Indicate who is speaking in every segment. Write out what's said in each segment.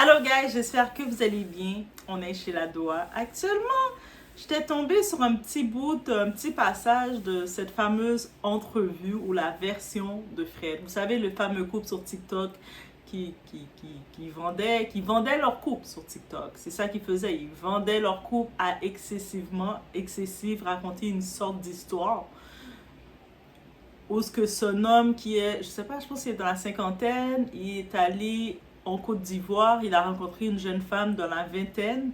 Speaker 1: Hello guys, j'espère que vous allez bien. On est chez la Doha. Actuellement, j'étais tombée sur un petit bout, un petit passage de cette fameuse entrevue ou la version de Fred. Vous savez, le fameux couple sur TikTok qui vendait leur couple sur TikTok. C'est ça qu'ils faisaient. Ils vendaient leur couple à excessif, raconter une sorte d'histoire. Où ce que son homme qui est, je sais pas, je pense qu'il est dans la cinquantaine, il est allé en Côte d'Ivoire, il a rencontré une jeune femme dans la vingtaine,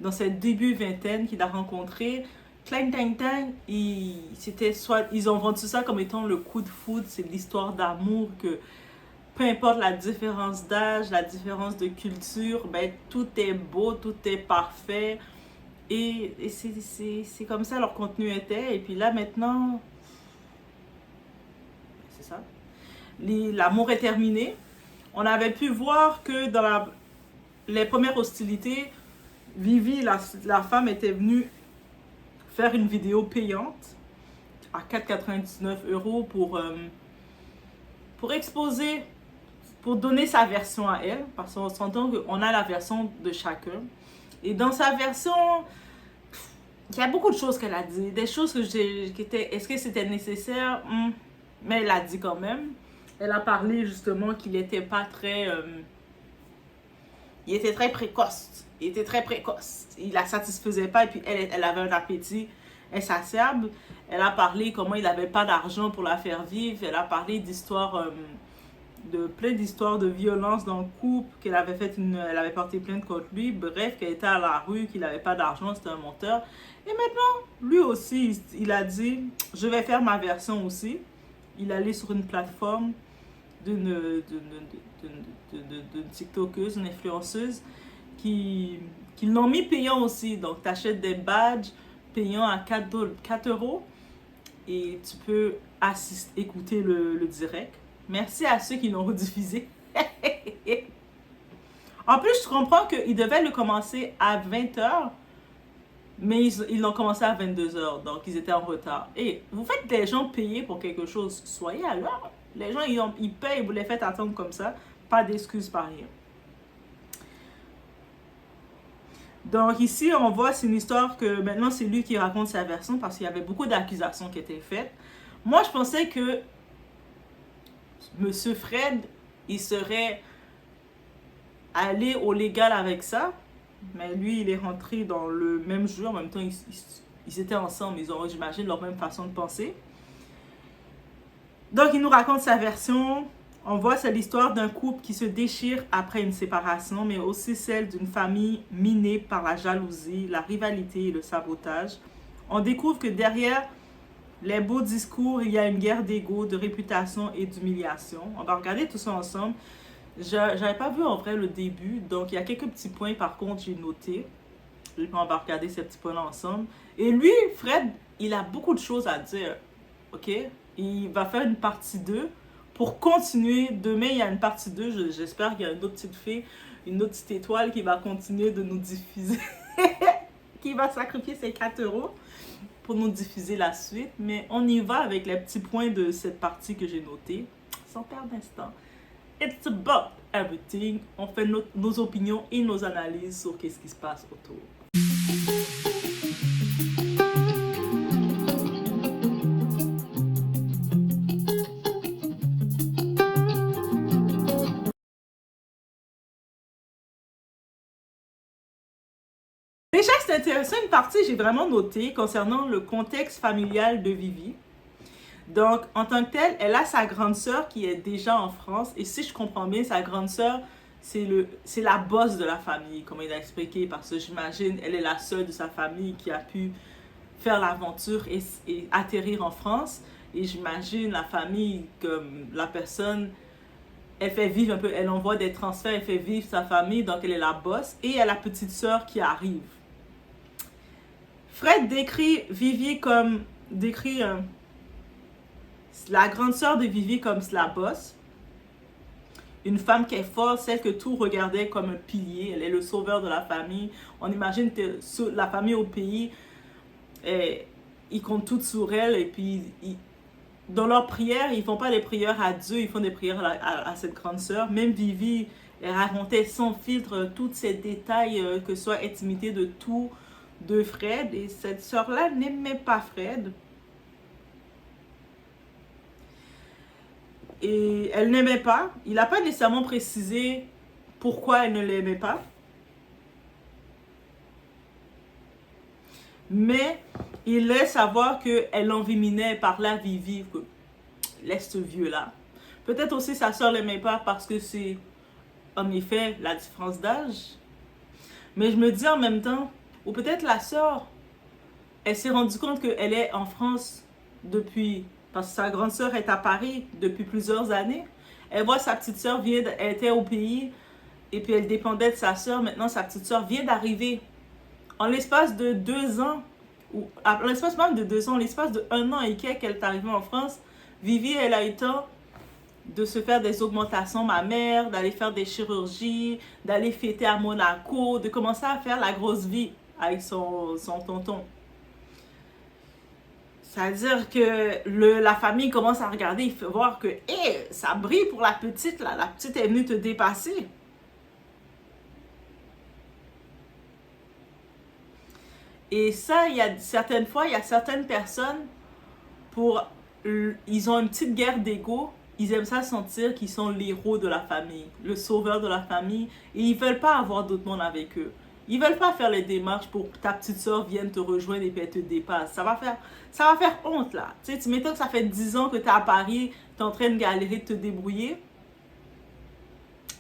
Speaker 1: dans cette début vingtaine qu'il a rencontré. Clang, tang, tang, ils ont vendu ça comme étant le coup de foudre, c'est l'histoire d'amour que peu importe la différence d'âge, la différence de culture, ben, tout est beau, tout est parfait. Et c'est comme ça leur contenu était. Et puis là maintenant, c'est ça. L'amour est terminé. On avait pu voir que dans les premières hostilités, Vivi, la femme, était venue faire une vidéo payante à 4,99 € pour exposer, pour donner sa version à elle, parce qu'on s'entend qu'on a la version de chacun. Et dans sa version, il y a beaucoup de choses qu'elle a dit, des choses qui étaient, est-ce que c'était nécessaire? Mais elle a dit quand même. Elle a parlé justement qu'il était pas très... il était très précoce. Il était très précoce. Il la satisfaisait pas et puis elle avait un appétit insatiable. Elle a parlé comment il n'avait pas d'argent pour la faire vivre. Elle a parlé d'histoires, de plein d'histoires de violence dans le couple, elle avait porté plainte contre lui. Bref, qu'elle était à la rue, qu'il n'avait pas d'argent, c'était un menteur. Et maintenant, lui aussi, il a dit, je vais faire ma version aussi. Il allait sur une plateforme d'une TikTokeuse, une influenceuse, qui l'ont mis payant aussi. Donc, tu achètes des badges payants à 4 € et tu peux écouter le direct. Merci à ceux qui l'ont rediffusé. En plus, je comprends qu'ils devaient le commencer à 20 h, mais ils l'ont commencé à 22 h, donc ils étaient en retard. Et vous faites des gens payer pour quelque chose, soyez à l'heure. Les gens, ils payent, vous les faites attendre comme ça. Pas d'excuses par rien. Donc ici, on voit, c'est une histoire que maintenant, c'est lui qui raconte sa version parce qu'il y avait beaucoup d'accusations qui étaient faites. Moi, je pensais que Monsieur Fred, il serait allé au légal avec ça. Mais lui, il est rentré dans le même jeu. En même temps, ils étaient ensemble. Ils ont, j'imagine, leur même façon de penser. Donc, il nous raconte sa version. On voit, c'est l'histoire d'un couple qui se déchire après une séparation, mais aussi celle d'une famille minée par la jalousie, la rivalité et le sabotage. On découvre que derrière les beaux discours, il y a une guerre d'ego, de réputation et d'humiliation. On va regarder tout ça ensemble. J'avais pas vu en vrai le début, donc il y a quelques petits points par contre j'ai noté. Et puis on va regarder ces petits points-là ensemble. Et lui, Fred, il a beaucoup de choses à dire. Ok? Il va faire une partie 2 pour continuer. Demain, il y a une partie 2. J'espère qu'il y a une autre petite fille, une autre petite étoile qui va continuer de nous diffuser. Qui va sacrifier ses 4 € pour nous diffuser la suite. Mais on y va avec les petits points de cette partie que j'ai notée. Sans perdre d'instant. It's about everything. On fait nos opinions et nos analyses sur qu'est-ce qui se passe autour. Déjà, c'est intéressant, une partie j'ai vraiment noté concernant le contexte familial de Vivi. Donc, en tant que telle, elle a sa grande sœur qui est déjà en France. Et si je comprends bien, sa grande sœur, c'est la boss de la famille, comme il a expliqué. Parce que j'imagine, elle est la seule de sa famille qui a pu faire l'aventure et atterrir en France. Et j'imagine la famille, comme la personne, elle fait vivre un peu, elle envoie des transferts, elle fait vivre sa famille. Donc, elle est la boss. Et elle a la petite sœur qui arrive. Fred décrit Vivi comme... la grande sœur de Vivi comme la boss. Une femme qui est forte, celle que tout regardait comme un pilier. Elle est le sauveur de la famille. On imagine que la famille au pays, ils comptent toutes sur elle. Et puis, dans leurs prières, ils ne font pas des prières à Dieu, ils font des prières à cette grande sœur. Même Vivi, Elle racontait sans filtre tous ces détails, que ce soit intimité de tout, de Fred. Et cette sœur-là n'aimait pas Fred. Et elle n'aimait pas. Il n'a pas nécessairement précisé pourquoi elle ne l'aimait pas. Mais il laisse savoir qu'elle l'enviminait par là Vivi. Laisse ce vieux-là. Peut-être aussi sa soeur ne l'aimait pas parce que c'est en effet la différence d'âge. Mais je me dis en même temps, ou peut-être la soeur, elle s'est rendue compte qu'elle est en France depuis, parce que sa grande soeur est à Paris depuis plusieurs années. Elle voit sa petite soeur elle était au pays et puis elle dépendait de sa soeur. Maintenant, sa petite soeur vient d'arriver. En l'espace de 2 ans, ou en l'espace même de 2 ans, en l'espace de 1 an et quelques qu'elle est arrivée en France, Vivi, elle a eu le temps de se faire des augmentations mammaires, d'aller faire des chirurgies, d'aller fêter à Monaco, de commencer à faire la grosse vie avec son tonton. C'est-à-dire que la famille commence à regarder, il fait voir que hey, ça brille pour la petite, là. La petite est venue te dépasser. Et ça, il y a certaines fois, il y a certaines personnes, ils ont une petite guerre d'ego. Ils aiment ça sentir qu'ils sont l'héros de la famille, le sauveur de la famille. Et ils veulent pas avoir d'autre monde avec eux. Ils veulent pas faire les démarches pour que ta petite soeur vienne te rejoindre et puis elle te dépasse. Ça va faire honte, là. Tu sais, tu m'étonnes que ça fait 10 ans que tu es à Paris, tu es en train de galérer, de te débrouiller.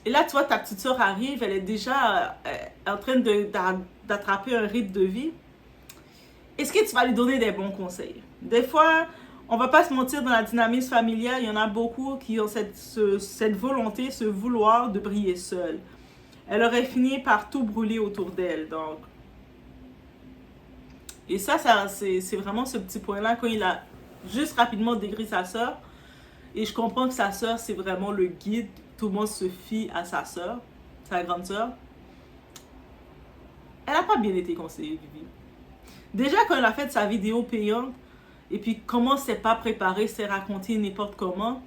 Speaker 1: Et là, tu vois, ta petite soeur arrive, elle est déjà en train d'attraper un rythme de vie. Est-ce que tu vas lui donner des bons conseils? Des fois, on va pas se mentir, dans la dynamisme familiale, il y en a beaucoup qui ont cette volonté, ce vouloir de briller seule. Elle aurait fini par tout brûler autour d'elle. Donc. Et ça c'est vraiment ce petit point-là, quand il a juste rapidement décrit sa soeur. Et je comprends que sa soeur, c'est vraiment le guide. Tout le monde se fie à sa soeur, sa grande soeur. Elle n'a pas bien été conseillée, Vivi. Déjà, quand elle a fait sa vidéo payante, et puis comment c'est pas préparé, c'est raconté n'importe comment.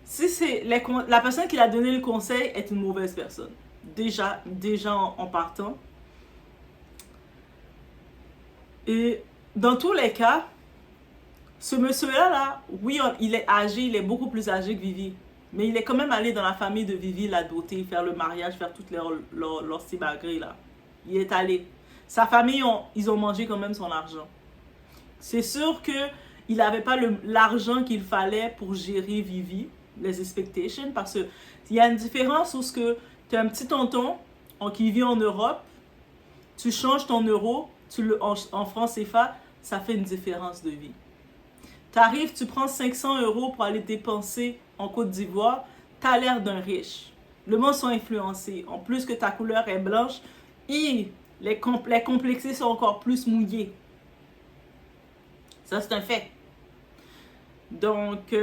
Speaker 1: Si c'est la personne qui l'a donné le conseil est une mauvaise personne. Déjà en partant. Et dans tous les cas, ce monsieur-là, oui, il est âgé, il est beaucoup plus âgé que Vivi. Mais il est quand même allé dans la famille de Vivi, la doter, faire le mariage, faire toutes leurs simagrées, là. Il est allé. Sa famille, ils ont mangé quand même son argent. C'est sûr qu'il n'avait pas l'argent qu'il fallait pour gérer Vivi, les expectations, parce qu'il y a une différence où tu as un petit tonton qui vit en Europe, tu changes ton euro, en francs CFA, ça fait une différence de vie. Tu arrives, tu prends 500 € pour aller dépenser en Côte d'Ivoire, tu as l'air d'un riche. Le monde sont influencés. En plus que ta couleur est blanche, les complexés sont encore plus mouillés. Ça, c'est un fait. Donc,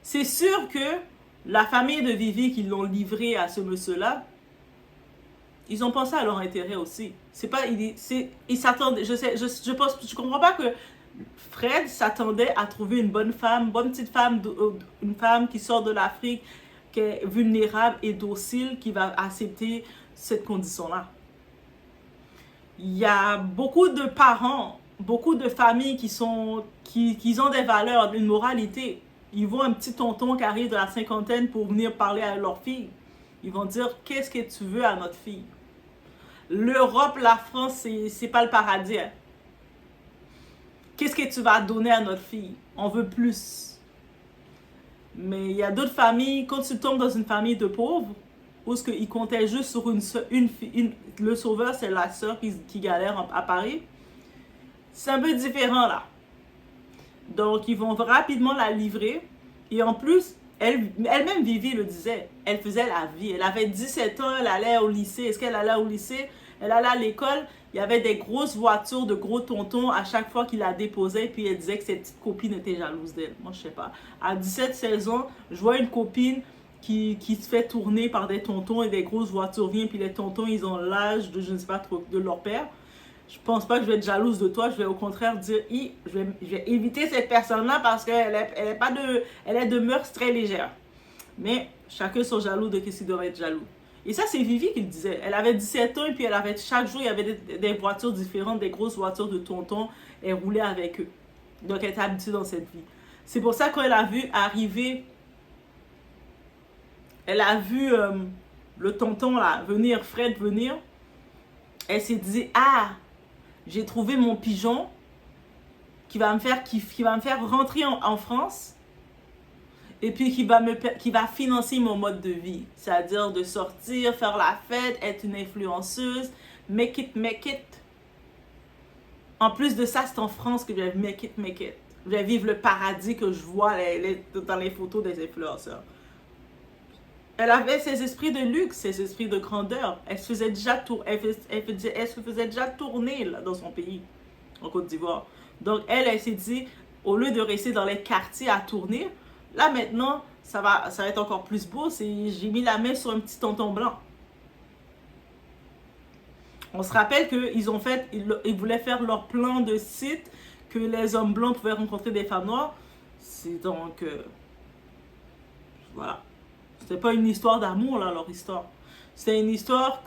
Speaker 1: c'est sûr que la famille de Vivi qui l'ont livré à ce monsieur-là, ils ont pensé à leur intérêt aussi. C'est pas, ils s'attendaient. Je comprends pas que Fred s'attendait à trouver une bonne petite femme, une femme qui sort de l'Afrique, qui est vulnérable et docile, qui va accepter cette condition-là. Il y a beaucoup de parents, beaucoup de familles qui ont des valeurs, une moralité. Ils voient un petit tonton qui arrive de la cinquantaine pour venir parler à leur fille. Ils vont dire, qu'est-ce que tu veux à notre fille? L'Europe, la France, c'est pas le paradis. Hein? Qu'est-ce que tu vas donner à notre fille? On veut plus. Mais il y a d'autres familles, quand tu tombes dans une famille de pauvres, où ils comptaient juste sur le sauveur, c'est la sœur qui galère à Paris. C'est un peu différent là. Donc, ils vont rapidement la livrer. Et en plus, elle-même, Vivi le disait, elle faisait la vie. Elle avait 17 ans, elle allait au lycée. Est-ce qu'elle allait au lycée? Elle allait à l'école. Il y avait des grosses voitures de gros tontons à chaque fois qu'il la déposait. Puis elle disait que ses petites copines étaient jalouses d'elle. Moi, je sais pas. À 17-16 ans, je vois une copine qui se fait tourner par des tontons et des grosses voitures viennent. Puis les tontons, ils ont l'âge de, je ne sais pas trop, de leur père. Je pense pas que je vais être jalouse de toi. Je vais au contraire dire, je vais éviter cette personne-là parce qu'elle est de mœurs très légères. Mais chacun sont jaloux de ce qu'ils doivent être jaloux. Et ça, c'est Vivi qui le disait. Elle avait 17 ans et puis elle avait, chaque jour, il y avait des voitures différentes, des grosses voitures de tonton. Elle roulait avec eux. Donc, elle était habituée dans cette vie. C'est pour ça quand elle a vu arriver, elle a vu le tonton là venir, Fred venir, elle s'est dit, ah, j'ai trouvé mon pigeon qui va me faire rentrer en France et puis qui va financer mon mode de vie. C'est-à-dire de sortir, faire la fête, être une influenceuse, make it. En plus de ça, c'est en France que je vais make it. Je vais vivre le paradis que je vois dans les photos des influenceurs. Elle avait ses esprits de luxe, ses esprits de grandeur. Elle se faisait déjà tourner là, dans son pays, en Côte d'Ivoire. Donc, elle s'est dit, au lieu de rester dans les quartiers à tourner, là, maintenant, ça va être encore plus beau. J'ai mis la main sur un petit tonton blanc. On se rappelle qu'ils voulaient faire leur plan de site, que les hommes blancs pouvaient rencontrer des femmes noires. C'est donc... voilà. C'était pas une histoire d'amour, là, leur histoire. C'est une histoire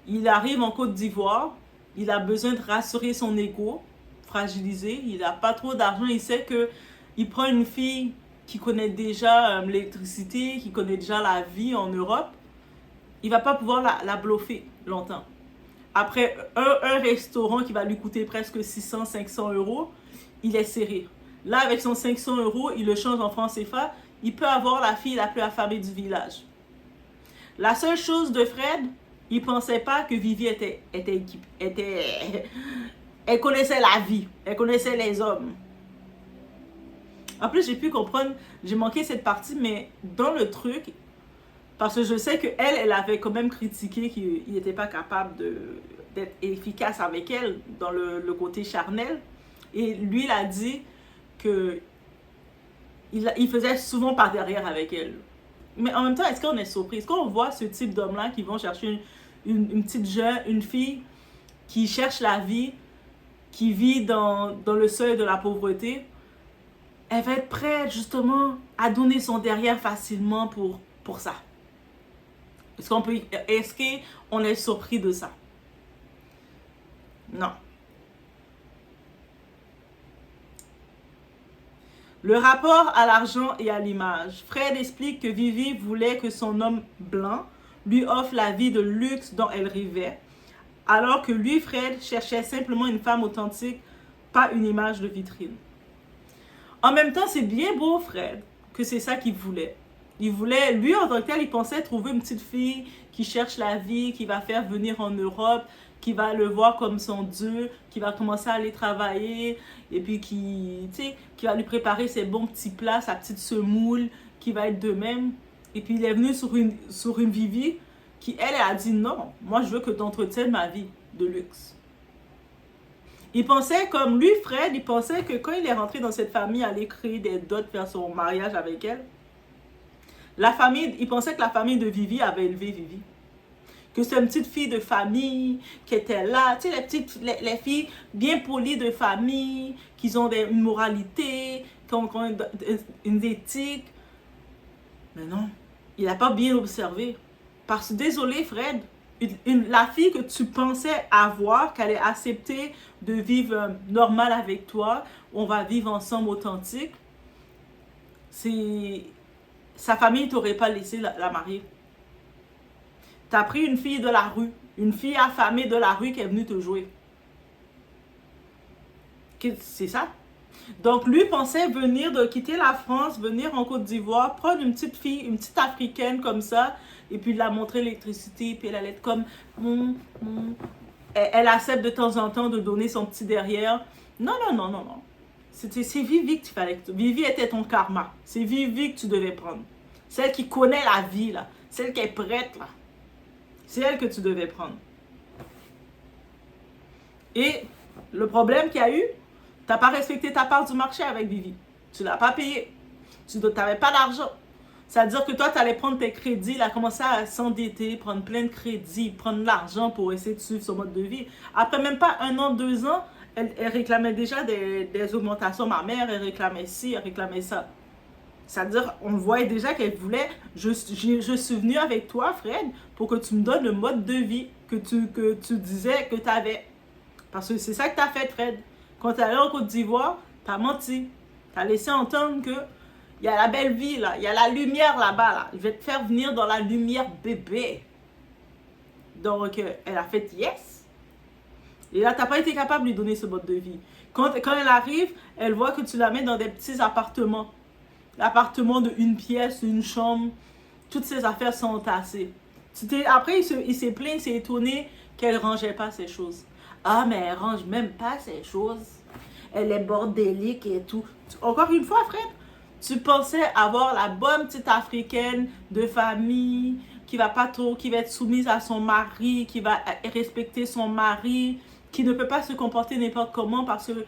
Speaker 1: il arrive en Côte d'Ivoire, il a besoin de rassurer son ego, fragilisé, il n'a pas trop d'argent, il sait qu'il prend une fille qui connaît déjà l'électricité, qui connaît déjà la vie en Europe, il va pas pouvoir la bluffer longtemps. Après un restaurant qui va lui coûter presque 600, 500 euros, il est serré. Là, avec son 500 euros, il le change en francs CFA, il peut avoir la fille la plus affamée du village. La seule chose de Fred, il pensait pas que Vivi elle connaissait la vie, elle connaissait les hommes. En plus, j'ai pu comprendre, j'ai manqué cette partie, mais dans le truc, parce que je sais qu'elle avait quand même critiqué qu'il n'était pas capable d'être efficace avec elle dans le côté charnel. Et lui, il a dit que il faisait souvent par derrière avec elle. Mais en même temps, est-ce qu'on est surpris? Est-ce qu'on voit ce type d'homme-là qui vont chercher une petite jeune, une fille qui cherche la vie, qui vit dans le seuil de la pauvreté? Elle va être prête justement à donner son derrière facilement pour ça. Est-ce qu'on est surpris de ça? Non. Le rapport à l'argent et à l'image. Fred explique que Vivi voulait que son homme blanc lui offre la vie de luxe dont elle rêvait, alors que lui, Fred, cherchait simplement une femme authentique, pas une image de vitrine. En même temps, c'est bien beau, Fred, que c'est ça qu'il voulait. Il voulait, lui en tant que tel, il pensait trouver une petite fille qui cherche la vie, qui va faire venir en Europe, qui va le voir comme son Dieu, qui va commencer à aller travailler, et puis qui va lui préparer ses bons petits plats, sa petite semoule, qui va être de même. Et puis il est venu sur une Vivi qui, elle a dit non, moi je veux que tu entretiennes ma vie de luxe. Il pensait, comme lui, Fred, il pensait que quand il est rentré dans cette famille, il allait créer des dots, faire son mariage avec elle. Il pensait que la famille de Vivi avait élevé Vivi. Que c'est une petite fille de famille qui était là. Tu sais, les filles bien polies de famille, qui ont une moralité, qui ont une éthique. Mais non, il n'a pas bien observé. Parce que, désolé Fred, la fille que tu pensais avoir, qu'elle ait accepté de vivre normal avec toi, on va vivre ensemble authentique, sa famille ne t'aurait pas laissé la marier. Tu as pris une fille de la rue, une fille affamée de la rue qui est venue te jouer. C'est ça. Donc lui pensait quitter la France, venir en Côte d'Ivoire, prendre une petite fille, une petite africaine comme ça, et puis la montrer l'électricité, puis elle allait être comme... Elle accepte de temps en temps de donner son petit derrière. Non. C'est Vivi que tu fallait... Vivi était ton karma. C'est Vivi que tu devais prendre. Celle qui connaît la vie, là. Celle qui est prête, là. C'est elle que tu devais prendre. Et le problème qu'il y a eu, tu n'as pas respecté ta part du marché avec Vivi. Tu ne l'as pas payé. Tu n'avais pas d'argent. C'est-à-dire que toi, tu allais prendre tes crédits, là, commencer à s'endetter, prendre plein de crédits, prendre de l'argent pour essayer de suivre son mode de vie. Après même pas 1 an, 2 ans, elle réclamait déjà des augmentations. Ma mère, elle réclamait ci, elle réclamait ça. C'est-à-dire, on voyait déjà qu'elle voulait, je suis venue avec toi, Fred, pour que tu me donnes le mode de vie que tu disais que tu avais. Parce que c'est ça que tu as fait, Fred. Quand tu es allé en Côte d'Ivoire, tu as menti. Tu as laissé entendre que il y a la belle vie, là. Il y a la lumière là-bas, là. Je vais te faire venir dans la lumière, bébé. Donc, elle a fait yes. Et là, tu n'as pas été capable de lui donner ce mode de vie. Quand elle arrive, elle voit que tu la mets dans des petits appartements. L'appartement de une pièce, une chambre. Toutes ses affaires sont entassées. Après, il s'est plaint, il s'est étonné qu'elle ne rangeait pas ses choses. Ah, mais elle range même pas ses choses. Elle est bordélique et tout. Encore une fois, Fred, tu pensais avoir la bonne petite africaine de famille qui va pas trop, qui va être soumise à son mari, qui va respecter son mari, qui ne peut pas se comporter n'importe comment parce que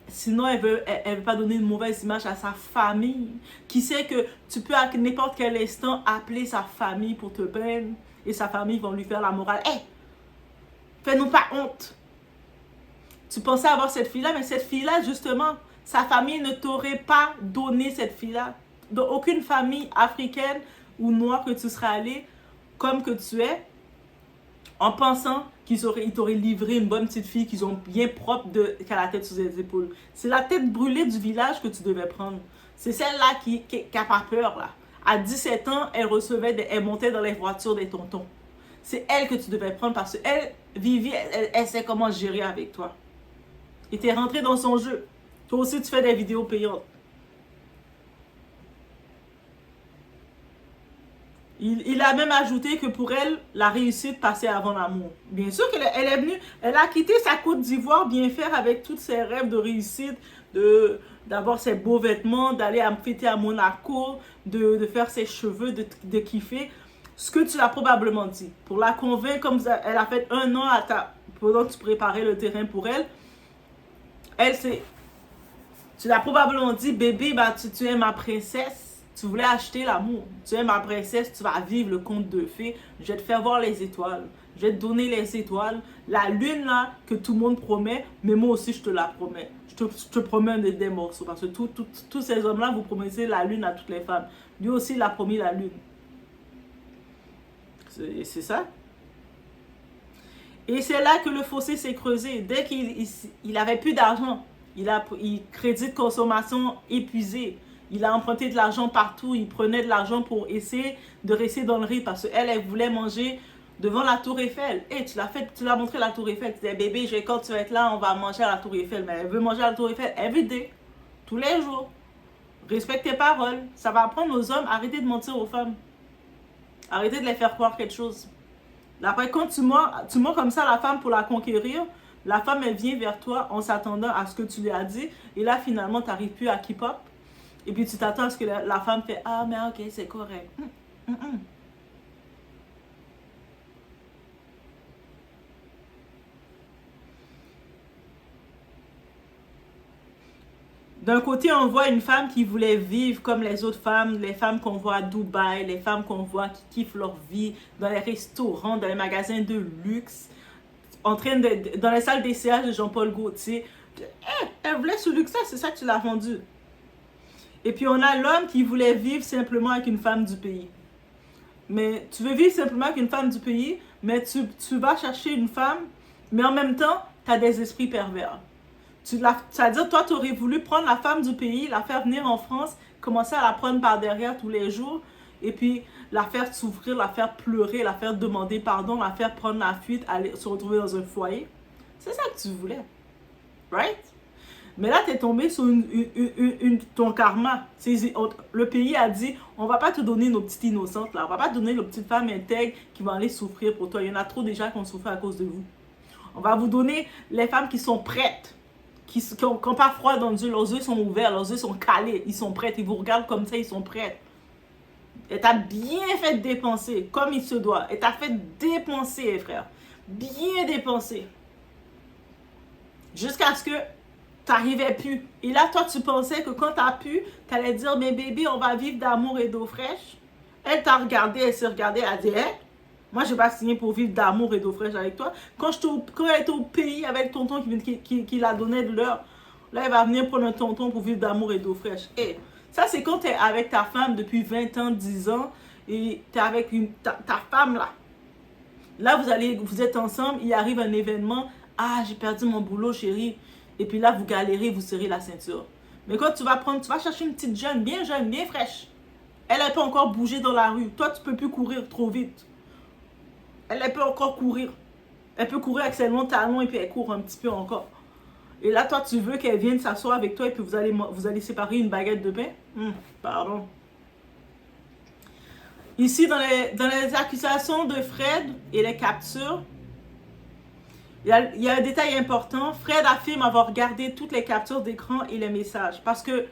Speaker 1: sinon elle veut pas donner une mauvaise image à sa famille. Qui sait que tu peux à n'importe quel instant appeler sa famille pour te plaindre et sa famille va lui faire la morale. Hé, fais-nous pas honte. Tu pensais avoir cette fille-là, mais cette fille-là, justement, sa famille ne t'aurait pas donné cette fille-là. Donc, aucune famille africaine ou noire que tu serais allée, comme que tu es, en pensant qu'ils t'auraient livré une bonne petite fille qu'ils ont bien propre qui a la tête sur les épaules. C'est la tête brûlée du village que tu devais prendre. C'est celle-là qui a pas peur, là. À 17 ans, elle montait dans les voitures des tontons. C'est elle que tu devais prendre parce qu'elle, Vivi, elle sait comment gérer avec toi. Et t'es rentré dans son jeu. Toi aussi, tu fais des vidéos payantes. Il a même ajouté que pour elle, la réussite passait avant l'amour. Bien sûr qu'elle est venue, elle a quitté sa Côte d'Ivoire bien faire avec tous ses rêves de réussite, d'avoir ses beaux vêtements, d'aller fêter à Monaco, de faire ses cheveux, de kiffer. Ce que tu l'as probablement dit. Pour la convaincre, comme elle a fait 1 an pendant que tu préparais le terrain pour elle, tu l'as probablement dit, bébé, bah, tu es ma princesse, tu voulais acheter l'amour. Tu es ma princesse, tu vas vivre le conte de fées, je vais te faire voir les étoiles. Je vais te donner les étoiles. La lune là, que tout le monde promet, mais moi aussi je te la promets. Je te promets des morceaux. Parce que tous ces hommes-là, vous promettez la lune à toutes les femmes. Lui aussi, il a promis la lune. C'est ça. Et c'est là que le fossé s'est creusé. Dès qu'il avait plus d'argent, crédit de consommation épuisé. Il a emprunté de l'argent partout. Il prenait de l'argent pour essayer de rester dans le riz parce qu'elle voulait manger devant la Tour Eiffel. Et tu l'as montré la Tour Eiffel. Tu disais, bébé, quand tu vas être là, on va manger à la Tour Eiffel. Mais elle veut manger à la Tour Eiffel every day, tous les jours. Respecte tes paroles. Ça va apprendre aux hommes, arrêtez de mentir aux femmes. Arrêtez de les faire croire quelque chose. Après, quand tu mens comme ça à la femme pour la conquérir, la femme, elle vient vers toi en s'attendant à ce que tu lui as dit. Et là, finalement, tu n'arrives plus à keep up. Et puis, tu t'attends à ce que la femme fait « Ah, mais ok, c'est correct. D'un côté, on voit une femme qui voulait vivre comme les autres femmes, les femmes qu'on voit à Dubaï, les femmes qu'on voit qui kiffent leur vie dans les restaurants, dans les magasins de luxe, dans les salles d'essayage de Jean-Paul Gaultier. Elle voulait ce luxe-là, c'est ça que tu l'as vendu. Et puis on a l'homme qui voulait vivre simplement avec une femme du pays. Mais tu veux vivre simplement avec une femme du pays, mais tu vas chercher une femme, mais en même temps, tu as des esprits pervers. C'est-à-dire, toi, tu aurais voulu prendre la femme du pays, la faire venir en France, commencer à la prendre par derrière tous les jours, et puis la faire souffrir, la faire pleurer, la faire demander pardon, la faire prendre la fuite, aller se retrouver dans un foyer. C'est ça que tu voulais. Right? Mais là, tu es tombé sur ton karma. Le pays a dit, on va pas te donner nos petites innocentes, là. On va pas te donner nos petites femmes intègres qui vont aller souffrir pour toi. Il y en a trop déjà qui ont souffert à cause de vous. On va vous donner les femmes qui sont prêtes. Qui n'ont pas froid dans les yeux, leurs yeux sont ouverts, leurs yeux sont calés, ils sont prêts, ils vous regardent comme ça, ils sont prêts. Et t'as bien fait dépenser, comme il se doit. Et t'as fait dépenser, frère. Bien dépenser. Jusqu'à ce que t'arrivais plus. Et là, toi, tu pensais que quand t'as pu, t'allais dire, mais bébé, on va vivre d'amour et d'eau fraîche. Elle t'a regardé, elle s'est regardée, elle a dit, hey, moi, je ne vais pas signer pour vivre d'amour et d'eau fraîche avec toi. Quand elle était au pays avec tonton qui la donnait de l'heure, là, elle va venir prendre un tonton pour vivre d'amour et d'eau fraîche. Et Ça, c'est quand tu es avec ta femme depuis 20 ans, 10 ans, et tu es avec ta femme là. Là, vous êtes ensemble, il arrive un événement. Ah, j'ai perdu mon boulot, chérie. Et puis là, vous galérez, vous serrez la ceinture. Mais quand tu vas chercher une petite jeune, bien fraîche. Elle peut encore bouger dans la rue. Toi, tu peux plus courir trop vite. Elle peut encore courir. Elle peut courir avec ses longs talons et puis elle court un petit peu encore. Et là, toi, tu veux qu'elle vienne s'asseoir avec toi et puis vous allez séparer une baguette de pain? Pardon. Ici, dans les accusations de Fred et les captures, il y a un détail important. Fred affirme avoir regardé toutes les captures d'écran et les messages. Parce que,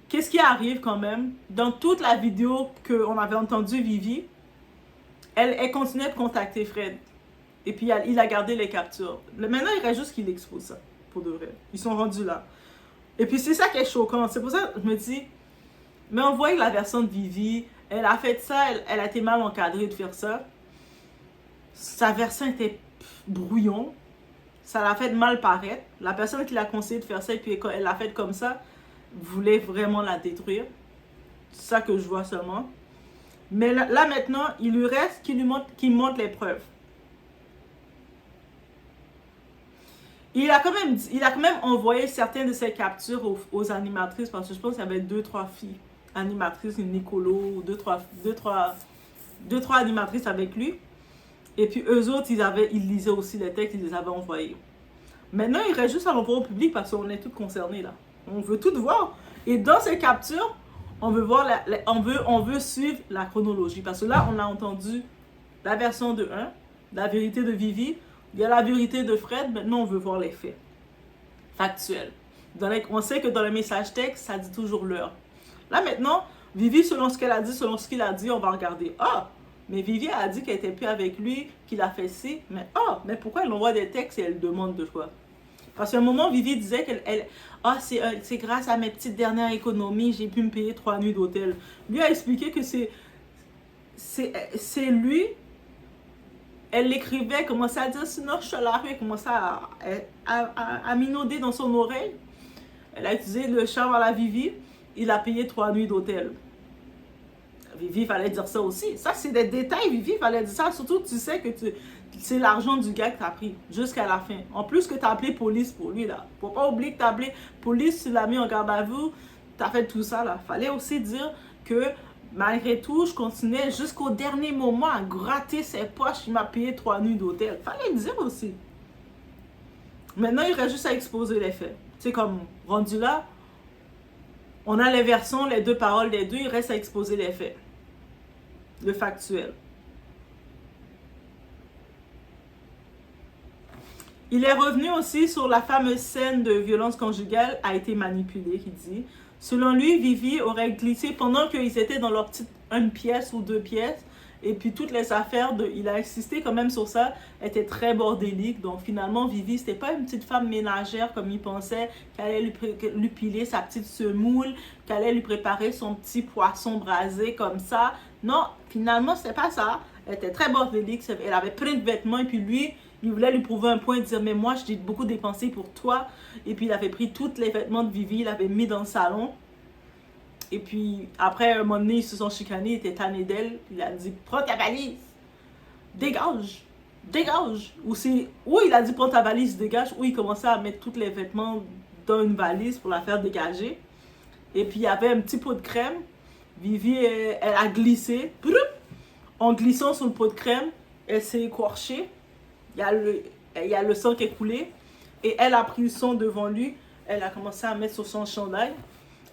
Speaker 1: qu'est-ce qui arrive quand même? Dans toute la vidéo qu'on avait entendu Vivi, elle continuait de contacter Fred. Et puis, il a gardé les captures. Maintenant, il reste juste qu'il expose ça, pour de vrai. Ils sont rendus là. Et puis, c'est ça qui est choquant. C'est pour ça que je me dis, mais on voit la version de Vivi, elle a fait ça, elle a été mal encadrée de faire ça. Sa version était brouillon. Ça l'a fait mal paraître. La personne qui l'a conseillé de faire ça, et puis quand elle l'a fait comme ça, voulait vraiment la détruire. C'est ça que je vois seulement. Mais là maintenant, il lui reste qu'il montre les preuves. Il a quand même envoyé certaines de ses captures aux animatrices, parce que je pense qu'il y avait 2-3 filles animatrices, une Nicolo, 2-3 animatrices avec lui. Et puis eux autres, ils lisaient aussi les textes, ils les avaient envoyés. Maintenant, il reste juste à l'envoyer au public parce qu'on est tous concernés là. On veut tout voir. Et dans ces captures, on veut voir on veut suivre la chronologie. Parce que là, on a entendu la version de 1, la vérité de Vivi, il y a la vérité de Fred. Maintenant, on veut voir les faits factuels. On sait que dans le message texte, ça dit toujours l'heure. Là maintenant, Vivi, selon ce qu'elle a dit, selon ce qu'il a dit, on va regarder. Ah, mais Vivi a dit qu'elle n'était plus avec lui, qu'il a fait ci. Mais pourquoi elle envoie des textes et elle demande de quoi? Parce qu'à un moment, Vivi disait c'est grâce à mes petites dernières économies, j'ai pu me payer 3 nuits d'hôtel. Lui a expliqué que c'est lui. Elle l'écrivait, commençait à dire sinon je suis à la rue, elle commençait à minauder dans son oreille. Elle a utilisé le charme à la Vivi. Il a payé 3 nuits d'hôtel. Vivi, il fallait dire ça aussi. Ça, c'est des détails, Vivi, il fallait dire ça. Surtout, tu sais que c'est l'argent du gars que tu as pris jusqu'à la fin. En plus que tu as appelé police pour lui, là. Faut pas oublier que tu as appelé police, tu l'as mis en garde à vue, tu as fait tout ça, là. Fallait aussi dire que, malgré tout, je continuais jusqu'au dernier moment à gratter ses poches. Il m'a payé 3 nuits d'hôtel. Fallait le dire aussi. Maintenant, il reste juste à exposer les faits. Tu sais, comme rendu là, on a les versions, les deux paroles des deux, il reste à exposer les faits. Le factuel. Il est revenu aussi sur la fameuse scène de violence conjugale a été manipulée, qui dit. Selon lui, Vivi aurait glissé pendant qu'ils étaient dans leur petite 1 pièce ou 2 pièces. Et puis toutes les affaires, il a insisté quand même sur ça, étaient très bordéliques. Donc finalement, Vivi, c'était pas une petite femme ménagère comme il pensait, qu'elle allait lui piler sa petite semoule, qu'elle allait lui préparer son petit poisson brasé comme ça. Non, finalement, c'était pas ça. Elle était très bordélique, elle avait plein de vêtements et puis lui, il voulait lui prouver un point, dire mais moi, j'ai beaucoup dépensé pour toi. Et puis il avait pris tous les vêtements de Vivi, il avait mis dans le salon. Et puis, après, un moment donné, ils se sont chicanés, il était tanné d'elle. Il a dit, prends ta valise, dégage, dégage. Ou il a dit, prends ta valise, dégage, ou il commençait à mettre tous les vêtements dans une valise pour la faire dégager. Et puis, il y avait un petit pot de crème. Vivi, elle a glissé. En glissant sur le pot de crème, elle s'est écorchée. Il y a le sang qui est coulé. Et elle a pris le sang devant lui. Elle a commencé à mettre sur son chandail.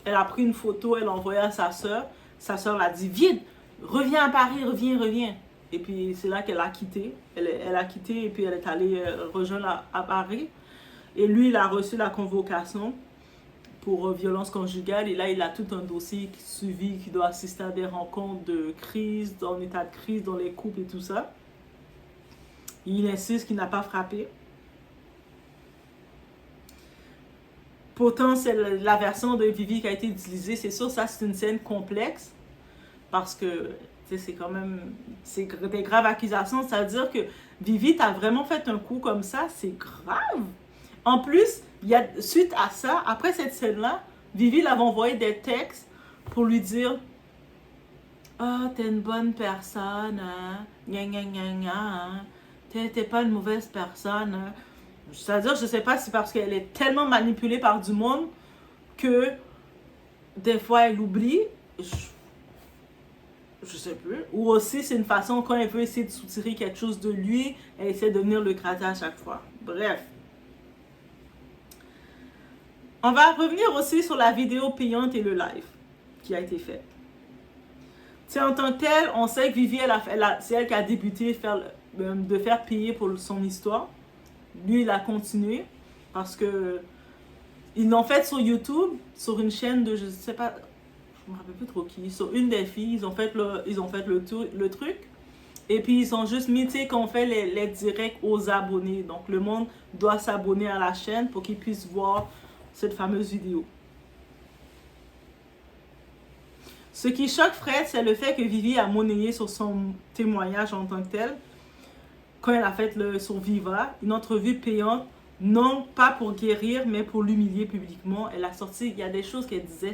Speaker 1: Elle a pris une photo, elle l'a envoyée à sa soeur. Sa soeur l'a dit, vite, reviens à Paris, reviens. Et puis c'est là qu'elle a quitté. Elle a quitté et puis elle est allée rejoindre à Paris. Et lui, il a reçu la convocation pour violence conjugale. Et là, il a tout un dossier suivi, qui doit assister à des rencontres de crise, en état de crise, dans les couples et tout ça. Il insiste qu'il n'a pas frappé. Pourtant, c'est la version de Vivi qui a été utilisée. C'est sûr, ça, c'est une scène complexe. Parce que, c'est quand même... C'est des graves accusations. Ça veut dire que Vivi, t'as vraiment fait un coup comme ça. C'est grave. En plus, suite à ça, après cette scène-là, Vivi l'avait envoyé des textes pour lui dire « Ah, t'es une bonne personne, hein? Gna gna gna gna, hein? T'es pas une mauvaise personne, hein? » C'est-à-dire, je sais pas si c'est parce qu'elle est tellement manipulée par du monde que des fois elle oublie. Je sais plus. Ou aussi, c'est une façon, quand elle veut essayer de soutirer quelque chose de lui, elle essaie de venir le gratter à chaque fois. Bref. On va revenir aussi sur la vidéo payante et le live qui a été fait. En tant que tel, on sait que Vivi, c'est elle qui a débuté de faire payer pour son histoire. Lui, il a continué parce que ils l'ont fait sur YouTube, sur une chaîne de, je sais pas, je me rappelle plus trop qui, sur une des filles, ils ont fait le truc. Et puis ils ont juste mis, tu sais, qu'on fait les directs aux abonnés. Donc le monde doit s'abonner à la chaîne pour qu'ils puissent voir cette fameuse vidéo. Ce qui choque Fred, c'est le fait que Vivi a monnayé sur son témoignage en tant que tel, quand elle a fait son Viva, une entrevue payante, non pas pour guérir, mais pour l'humilier publiquement. Elle a sorti, il y a des choses qu'elle disait,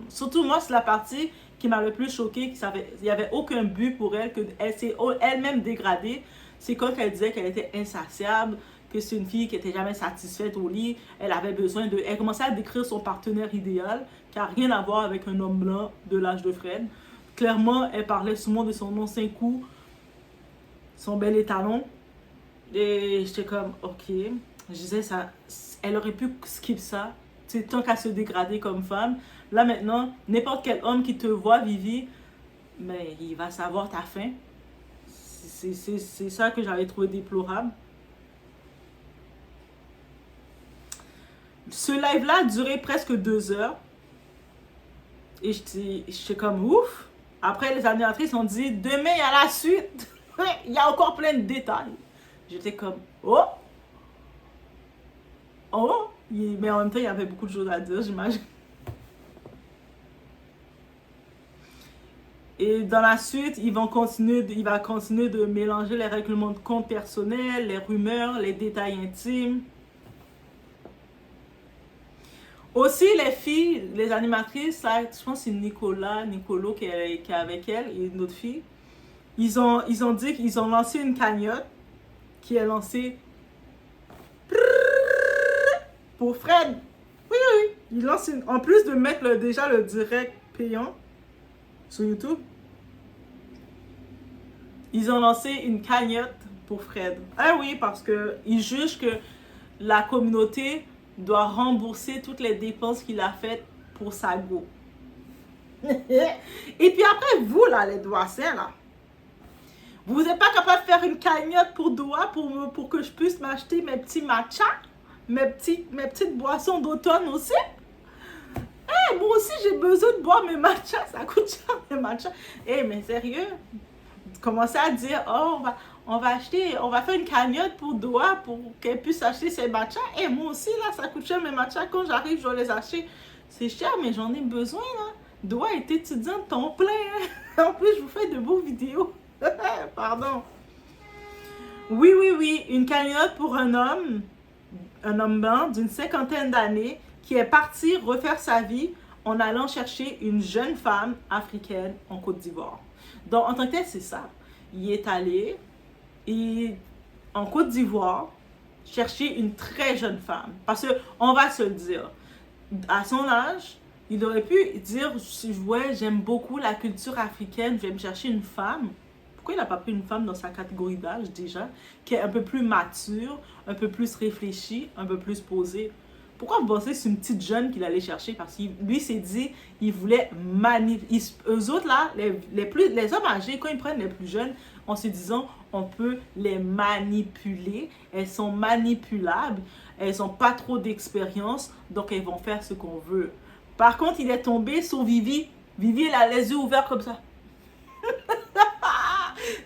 Speaker 1: surtout moi, c'est la partie qui m'a le plus choquée, il n'y avait aucun but pour elle, qu'elle s'est elle-même dégradée. C'est quand elle disait qu'elle était insatiable, que c'est une fille qui n'était jamais satisfaite au lit, elle avait besoin de... Elle commençait à décrire son partenaire idéal, qui n'a rien à voir avec un homme blanc de l'âge de Fred. Clairement, elle parlait souvent de son ancien coup, son bel étalon. Et j'étais comme, ok. Je disais, ça, elle aurait pu skip ça, tant qu'à se dégrader comme femme. Là maintenant, n'importe quel homme qui te voit, Vivi, mais il va savoir ta fin. C'est ça que j'avais trouvé déplorable. Ce live-là a duré presque 2 heures. Et j'étais comme ouf. Après, les animatrices ont dit, demain, il y a la suite. Il y a encore plein de détails. J'étais comme, oh! Oh! Mais en même temps, il y avait beaucoup de choses à dire, j'imagine. Et dans la suite, il va continuer de mélanger les règlements de compte personnels, les rumeurs, les détails intimes. Aussi, les filles, les animatrices, là, je pense que c'est Nicolo qui est avec elle, et une autre fille. Ils ont dit qu'ils ont lancé une cagnotte qui est lancée pour Fred. Oui, oui. Ils lancent en plus de mettre déjà le direct payant sur YouTube, ils ont lancé une cagnotte pour Fred. Ah oui, parce qu'ils jugent que la communauté doit rembourser toutes les dépenses qu'il a faites pour sa go. Et puis après, vous là, les doigts-sains là, vous n'êtes pas capable de faire une cagnotte pour doigts pour que je puisse m'acheter mes petits matchas, mes petites boissons d'automne aussi? Hey, moi aussi j'ai besoin de boire mes matchas, ça coûte cher mes matchas. Hey, mais sérieux, commencez à dire, oh, on va faire une cagnotte pour Doha pour qu'elle puisse acheter ses matchas. Et moi aussi, là, ça coûte cher mes matchas. Quand j'arrive, je dois les acheter. C'est cher, mais j'en ai besoin, là. Doha est étudiante temps plein. Hein. En plus, je vous fais de beaux vidéos. Pardon. Oui, oui, oui. Une cagnotte pour un homme blanc d'une 50aine d'années qui est parti refaire sa vie en allant chercher une jeune femme africaine en Côte d'Ivoire. Donc, en tant que tel, c'est ça. Il est allé en Côte d'Ivoire chercher une très jeune femme. Parce qu'on va se le dire, à son âge, il aurait pu dire, ouais, j'aime beaucoup la culture africaine, je vais me chercher une femme. Pourquoi il n'a pas pris une femme dans sa catégorie d'âge déjà, qui est un peu plus mature, un peu plus réfléchie, un peu plus posée? Pourquoi vous pensez que c'est une petite jeune qu'il allait chercher? Parce que lui s'est dit, il voulait eux autres là, les hommes âgés, quand ils prennent les plus jeunes, en se disant, on peut les manipuler, elles sont manipulables, elles n'ont pas trop d'expérience, donc elles vont faire ce qu'on veut. Par contre, il est tombé sur Vivi. Vivi, elle a les yeux ouverts comme ça.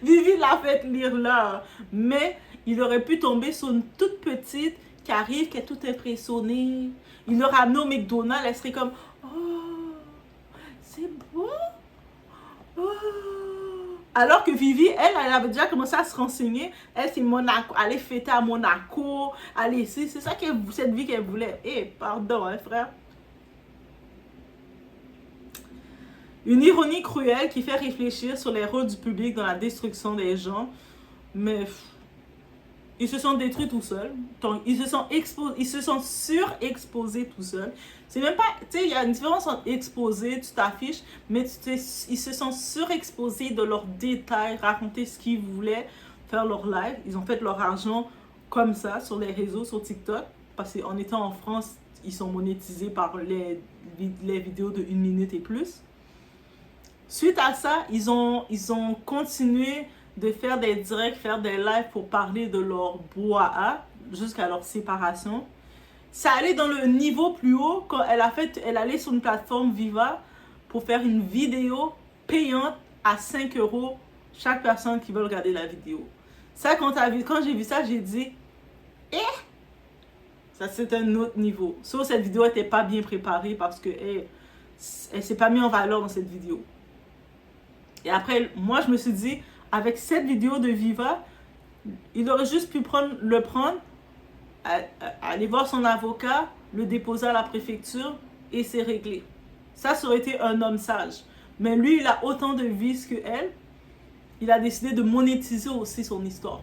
Speaker 1: Vivi l'a fait lire là. Mais il aurait pu tomber sur une toute petite qui arrive, qui est toute impressionnée. Il l'aurait amené au McDonald's, elle serait comme, oh, c'est beau. Oh. Alors que Vivi, elle avait déjà commencé à se renseigner. Elle, c'est Monaco. Elle est fêtée à Monaco. Elle est ici. C'est ça, cette vie qu'elle voulait. Eh, pardon, hein, frère. Une ironie cruelle qui fait réfléchir sur les rôles du public dans la destruction des gens. Mais ils se sont détruits tout seuls. Donc, ils se sont surexposés tout seuls. C'est même pas, tu sais, il y a une différence entre exposer, tu t'affiches, mais ils se sont surexposés de leurs détails, raconter ce qu'ils voulaient, faire leur live. Ils ont fait leur argent comme ça sur les réseaux, sur TikTok. Parce qu'en étant en France, ils sont monétisés par les vidéos de 1 minute et plus. Suite à ça, ils ont continué de faire des directs, faire des lives pour parler de leur brouhaha jusqu'à leur séparation. Ça allait dans le niveau plus haut quand elle allait sur une plateforme Viva pour faire une vidéo payante à 5 € chaque personne qui veut regarder la vidéo. Ça, quand j'ai vu ça, j'ai dit ça c'est un autre niveau. Sauf cette vidéo n'était pas bien préparée parce que elle s'est pas mise en valeur dans cette vidéo. Et après, moi je me suis dit, avec cette vidéo de Viva, il aurait juste pu le prendre, aller voir son avocat, le déposer à la préfecture et c'est réglé. Ça aurait été un homme sage. Mais lui, il a autant de vices que elle. Il a décidé de monétiser aussi son histoire.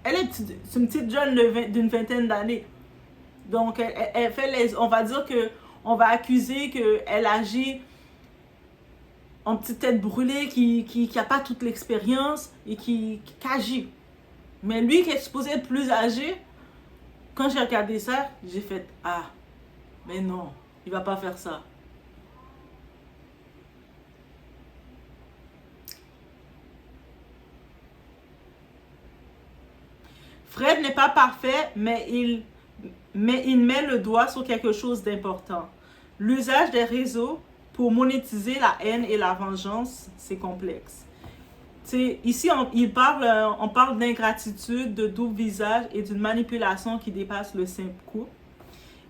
Speaker 1: Elle est une petite jeune d'une vingtaine d'années. Donc, elle fait on va dire on va accuser qu'elle agit en petite tête brûlée, qui n'a pas toute l'expérience et qui agit. Mais lui qui est supposé être plus âgé, quand j'ai regardé ça, j'ai fait « Ah, mais non, il va pas faire ça. » Fred n'est pas parfait, mais il met le doigt sur quelque chose d'important. L'usage des réseaux pour monétiser la haine et la vengeance, c'est complexe. Ici, on parle d'ingratitude, de double visage et d'une manipulation qui dépasse le simple coup.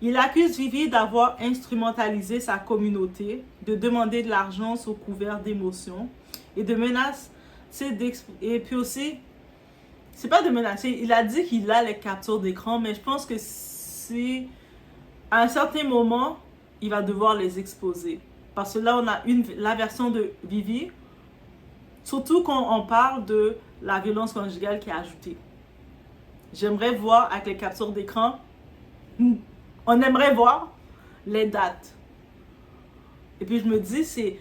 Speaker 1: Il accuse Vivi d'avoir instrumentalisé sa communauté, de demander de l'argent sous couvert d'émotions et de menaces. Et puis aussi, c'est pas de menacer, il a dit qu'il a les captures d'écran, mais je pense que si à un certain moment, il va devoir les exposer. Parce que là, on a la version de Vivi, surtout quand on parle de la violence conjugale qui est ajoutée. J'aimerais voir avec les captures d'écran, on aimerait voir les dates. Et puis je me dis, c'est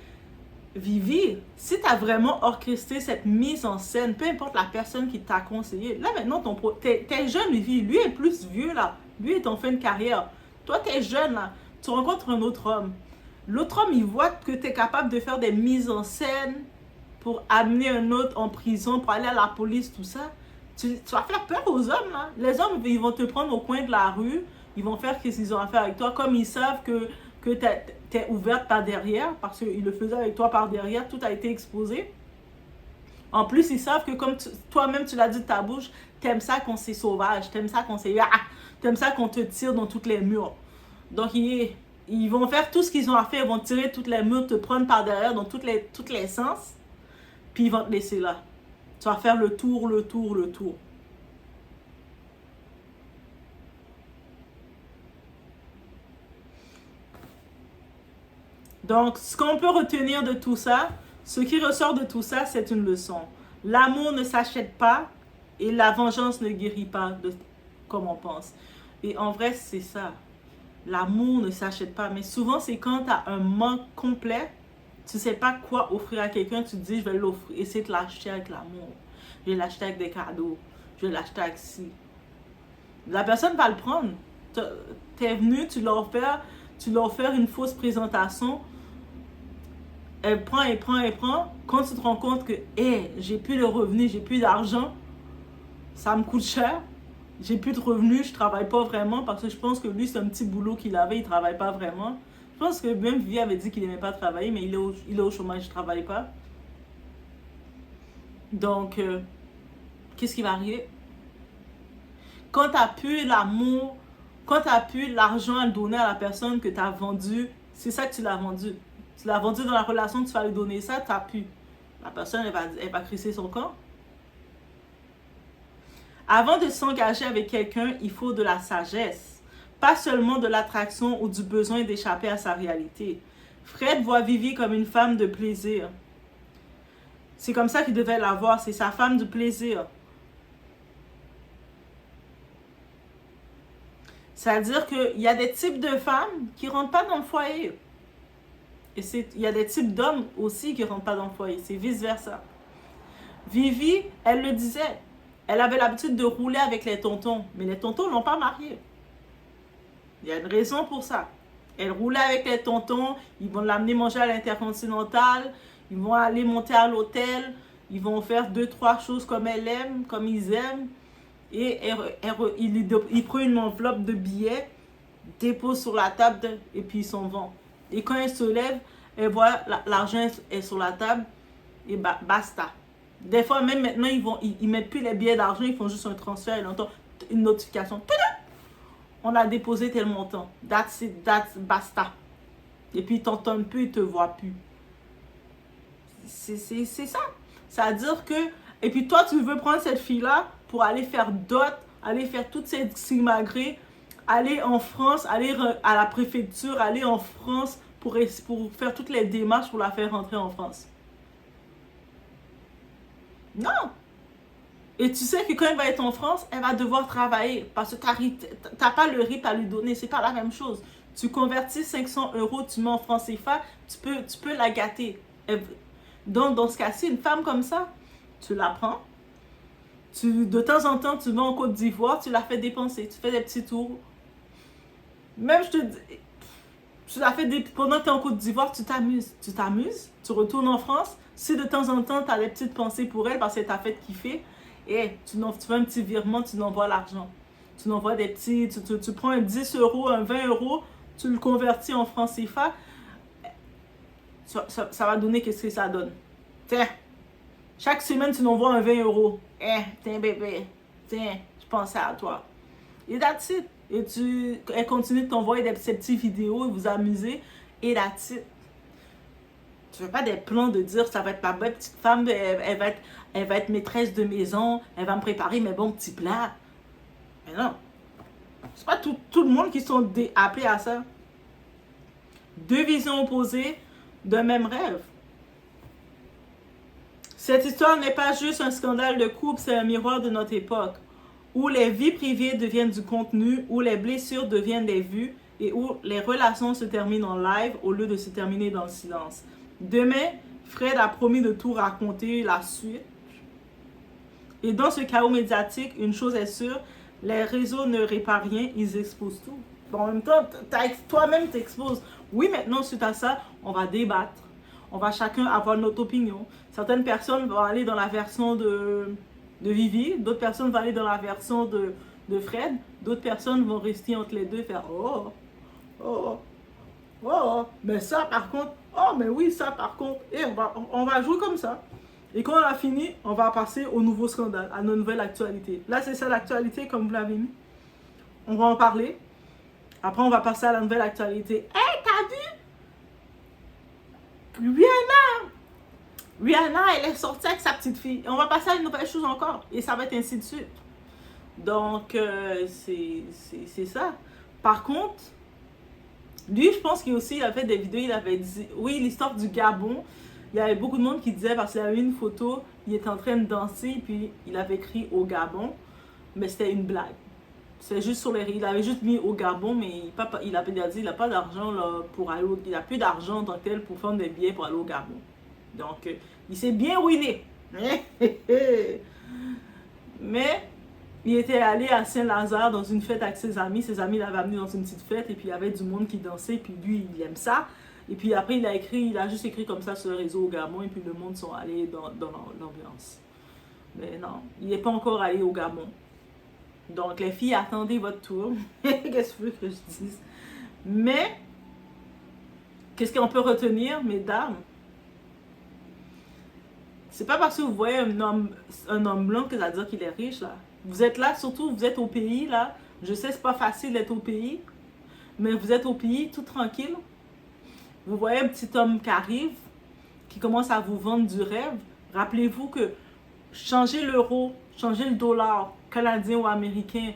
Speaker 1: Vivi, si tu as vraiment orchestré cette mise en scène, peu importe la personne qui t'a conseillé, là maintenant, t'es jeune Vivi, lui est plus vieux là, lui est en fin de carrière. Toi, t'es jeune là, tu rencontres un autre homme. L'autre homme, il voit que tu es capable de faire des mises en scène pour amener un autre en prison, pour aller à la police, tout ça. Tu vas faire peur aux hommes, là. Les hommes, ils vont te prendre au coin de la rue, ils vont faire ce qu'ils ont à faire avec toi, comme ils savent que tu es ouverte par derrière, parce qu'ils le faisaient avec toi par derrière, tout a été exposé. En plus, ils savent que comme toi-même, tu l'as dit de ta bouche, t'aimes ça quand c'est sauvage, t'aimes ça quand c'est... t'aimes ça qu'on te tire dans toutes les murs. Donc, ils vont faire tout ce qu'ils ont à faire. Ils vont tirer toutes les murs, te prendre par derrière dans tous les sens. Puis, ils vont te laisser là. Tu vas faire le tour. Donc, ce qu'on peut retenir de tout ça, ce qui ressort de tout ça, c'est une leçon. L'amour ne s'achète pas et la vengeance ne guérit pas comme on pense. Et en vrai, c'est ça. L'amour ne s'achète pas. Mais souvent, c'est quand tu as un manque complet, tu ne sais pas quoi offrir à quelqu'un, tu te dis, je vais l'offrir, essayer de l'acheter avec l'amour. Je vais l'acheter avec des cadeaux. Je vais l'acheter avec ci. La personne va le prendre. Tu es venu, tu l'as offert une fausse présentation. Elle prend. Quand tu te rends compte que, j'ai plus de revenus, j'ai plus d'argent, ça me coûte cher. J'ai plus de revenus, je travaille pas vraiment parce que je pense que lui, c'est un petit boulot qu'il avait, il travaille pas vraiment. Je pense que même Vivi avait dit qu'il aimait pas travailler, mais il est au chômage, il travaille pas. Donc, qu'est-ce qui va arriver? Quand tu n'as plus l'amour, quand tu n'as plus l'argent à donner à la personne que tu as vendue, c'est ça que tu l'as vendu. Tu l'as vendu dans la relation, tu vas lui donner ça, tu n'as plus. La personne, elle va crisser son camp. Avant de s'engager avec quelqu'un, il faut de la sagesse. Pas seulement de l'attraction ou du besoin d'échapper à sa réalité. Fred voit Vivi comme une femme de plaisir. C'est comme ça qu'il devait la voir, c'est sa femme de plaisir. C'est-à-dire qu'il y a des types de femmes qui ne rentrent pas dans le foyer. Et il y a des types d'hommes aussi qui ne rentrent pas dans le foyer. C'est vice-versa. Vivi, elle le disait, elle avait l'habitude de rouler avec les tontons. Mais les tontons ne l'ont pas mariée. Il y a une raison pour ça. Elle roulait avec les tontons, ils vont l'amener manger à l'Intercontinental, ils vont aller monter à l'hôtel, ils vont faire 2-3 choses comme elle aime, comme ils aiment. Et il prend une enveloppe de billets, dépose sur la table et puis ils s'en vont. Et quand elle se lève, elle voit l'argent est sur la table et basta. Des fois, même maintenant, ils mettent plus les billets d'argent, ils font juste un transfert, ils entendent une notification. On a déposé tel montant. That's it, basta. Et puis ils t'entendent plus, ils te voient plus. C'est ça. C'est-à-dire que... Et puis toi, tu veux prendre cette fille-là pour aller faire d'autres, aller faire toutes ces simagrées, aller en France, aller à la préfecture, aller en France pour faire toutes les démarches pour la faire rentrer en France. Non! Et tu sais que quand elle va être en France, elle va devoir travailler parce que tu n'as pas le RIP à lui donner. C'est pas la même chose. Tu convertis 500 €, tu mets en francs CFA, tu peux la gâter. Donc, dans ce cas-ci, une femme comme ça, tu la prends. De temps en temps, tu vas en Côte d'Ivoire, tu la fais dépenser. Tu fais des petits tours. Même, je te dis, tu la fais pendant que tu es en Côte d'Ivoire, tu t'amuses. Tu t'amuses, tu retournes en France. Si de temps en temps, tu as des petites pensées pour elle parce que tu as fait kiffer, et tu fais un petit virement, tu n'envoies l'argent. Tu n'envoies des petits... Tu prends un 10 €, un 20 €, tu le convertis en francs CFA. Ça va donner qu'est-ce que ça donne. Tiens, chaque semaine, tu n'envoies un 20 €. Tiens bébé, tiens, je pensais à toi. Et that's it. Et elle continue de t'envoyer ces petites vidéos et vous amuser. Et that's it. Tu ne fais pas des plans de dire ça va être ma belle petite femme, elle va être maîtresse de maison, elle va me préparer mes bons petits plats. Mais non. C'est pas tout le monde qui sont appelés à ça. Deux visions opposées d'un même rêve. Cette histoire n'est pas juste un scandale de couple, c'est un miroir de notre époque, où les vies privées deviennent du contenu, où les blessures deviennent des vues et où les relations se terminent en live au lieu de se terminer dans le silence. Demain, Fred a promis de tout raconter, la suite. Et dans ce chaos médiatique, une chose est sûre, les réseaux ne réparent rien, ils exposent tout. En même temps, toi-même t'exposes. Oui, maintenant, suite à ça, on va débattre. On va chacun avoir notre opinion. Certaines personnes vont aller dans la version de Vivi, d'autres personnes vont aller dans la version de Fred, d'autres personnes vont rester entre les deux, faire oh, mais ça par contre, oh, mais oui, ça par contre, et on va jouer comme ça. Et quand on a fini, on va passer au nouveau scandale, à nos nouvelles actualités. Là, c'est ça l'actualité, comme vous l'avez mis. On va en parler. Après, on va passer à la nouvelle actualité. Hey, t'as vu? Rihanna, elle est sortie avec sa petite fille. Et on va passer à une nouvelle chose encore. Et ça va être ainsi de suite. Donc, c'est ça. Par contre, lui, je pense qu'il aussi, il a fait des vidéos, il avait dit, oui, l'histoire du Gabon. Il y avait beaucoup de monde qui disait, parce qu'il avait une photo, il était en train de danser, puis il avait écrit au Gabon. Mais c'était une blague. C'est juste sur les... Il avait juste mis au Gabon, mais il avait dit qu'il n'a pas d'argent pour aller il n'a plus d'argent en tant que tel pour faire des billets pour aller au Gabon. Donc, il s'est bien ruiné. Mais, il était allé à Saint-Lazare dans une fête avec ses amis. Ses amis l'avaient amené dans une petite fête et puis il y avait du monde qui dansait. Puis lui, il aime ça. Et puis après, il a juste écrit comme ça sur le réseau au Gabon. Et puis le monde sont allés dans l'ambiance. Mais non, il n'est pas encore allé au Gabon. Donc les filles, attendez votre tour. Qu'est-ce que tu veux que je dise? Mais, qu'est-ce qu'on peut retenir, mesdames? C'est pas parce que vous voyez un homme blanc que ça veut dire qu'il est riche, là. Vous êtes là, surtout, vous êtes au pays, là. Je sais, c'est pas facile d'être au pays. Mais vous êtes au pays, tout tranquille. Vous voyez un petit homme qui arrive, qui commence à vous vendre du rêve. Rappelez-vous que changer l'euro, changer le dollar canadien ou américain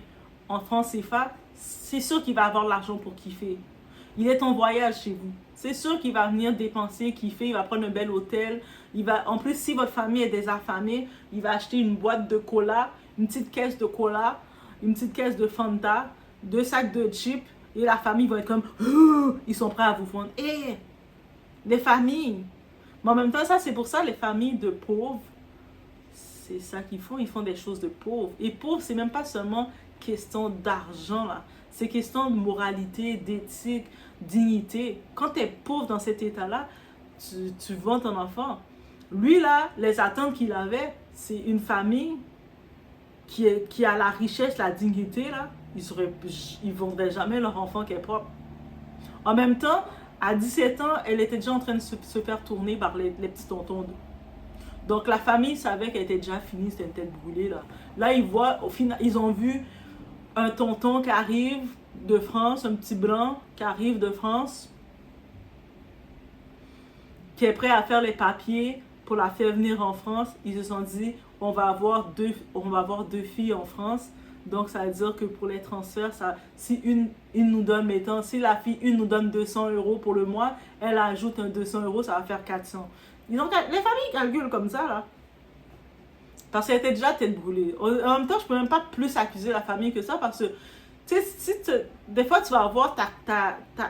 Speaker 1: en francs CFA, c'est sûr qu'il va avoir l'argent pour kiffer. Il est en voyage chez vous. C'est sûr qu'il va venir dépenser, kiffer, il va prendre un bel hôtel. En plus, si votre famille est désaffamée, il va acheter une boîte de cola, une petite caisse de cola, une petite caisse de Fanta, 2 sacs de chips. Et la famille va être comme, oh, ils sont prêts à vous prendre. Et les familles. Mais en même temps, ça, c'est pour ça, les familles de pauvres, c'est ça qu'ils font. Ils font des choses de pauvres. Et pauvres, c'est même pas seulement question d'argent, là. C'est question de moralité, d'éthique, dignité. Quand tu es pauvre dans cet état-là, tu vends ton enfant. Lui, là, les attentes qu'il avait, c'est une famille qui a la richesse, la dignité, là. Ils vendraient jamais leur enfant qui est propre. En même temps, à 17 ans, elle était déjà en train de se faire tourner par les petits tontons. Donc la famille savait qu'elle était déjà finie, c'était une tête brûlée, là. Là, au final, ils ont vu un tonton qui arrive de France, un petit blanc qui arrive de France, qui est prêt à faire les papiers pour la faire venir en France. Ils se sont dit, on va avoir deux filles en France. Donc, ça veut dire que pour les transferts, si une nous donne, mettons, si la fille, une nous donne 200 € pour le mois, elle ajoute un 200 €, ça va faire 400. Les familles calculent comme ça, là. Parce qu'elle était déjà tête brûlée. En même temps, je peux même pas plus accuser la famille que ça, parce que, tu sais, des fois, tu vas avoir